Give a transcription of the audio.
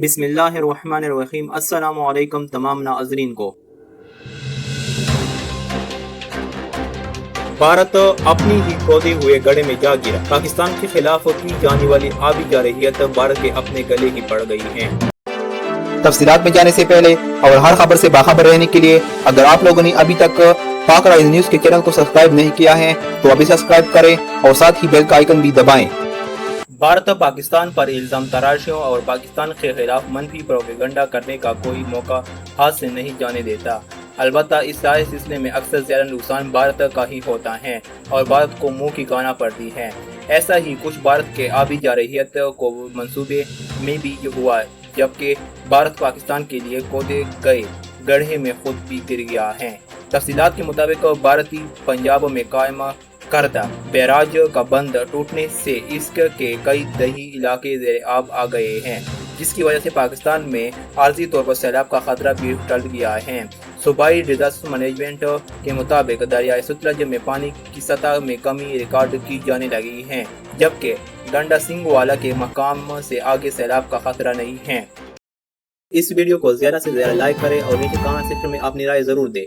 بسم اللہ الرحمن الرحیم۔ السلام علیکم تمام ناظرین کو۔ بھارت اپنی ہی کھودے ہوئے گڑھے میں جا گرا۔ پاکستان کے خلاف کی جانے والی آبی جارحیت بھارت کے اپنے گلے ہی پڑ گئی ہے۔ تفصیلات میں جانے سے پہلے اور ہر خبر سے باخبر رہنے کے لیے اگر آپ لوگوں نے ابھی تک پاک رائز نیوز کے چینل کو سبسکرائب نہیں کیا ہے تو ابھی سبسکرائب کریں اور ساتھ ہی بیل کا آئیکن بھی دبائیں۔ بھارت پاکستان پر الزام تراشیوں اور پاکستان کے خلاف منفی پروپیگنڈا کرنے کا کوئی موقع ہاتھ سے نہیں جانے دیتا۔ البتہ اس سارے سلسلے میں اکثر زیادہ نقصان بھارت کا ہی ہوتا ہے اور بھارت کو منہ کی کھانا پڑتی ہے۔ ایسا ہی کچھ بھارت کے آبی جارحیت کو منصوبے میں بھی ہوا، جبکہ بھارت پاکستان کے لیے کھودے گئے گڑھے میں خود بھی گر گیا ہے۔ تفصیلات کے مطابق بھارتی پنجاب میں قائم کردہ بیراج کا بند ٹوٹنے سے اس کے کئی دیہی علاقے زیر آب آ گئے ہیں، جس کی وجہ سے پاکستان میں عارضی طور پر سیلاب کا خطرہ بھی ٹل گیا ہے۔ صوبائی ڈیزاسٹر مینجمنٹ کے مطابق دریائے ستلج میں پانی کی سطح میں کمی ریکارڈ کی جانے لگی ہے، جبکہ ڈنڈا سنگھ والا کے مقام سے آگے سیلاب کا خطرہ نہیں ہے۔ اس ویڈیو کو زیادہ سے زیادہ لائک کریں اور نیچے کامنٹ سیکشن میں اپنی رائے ضرور دیں۔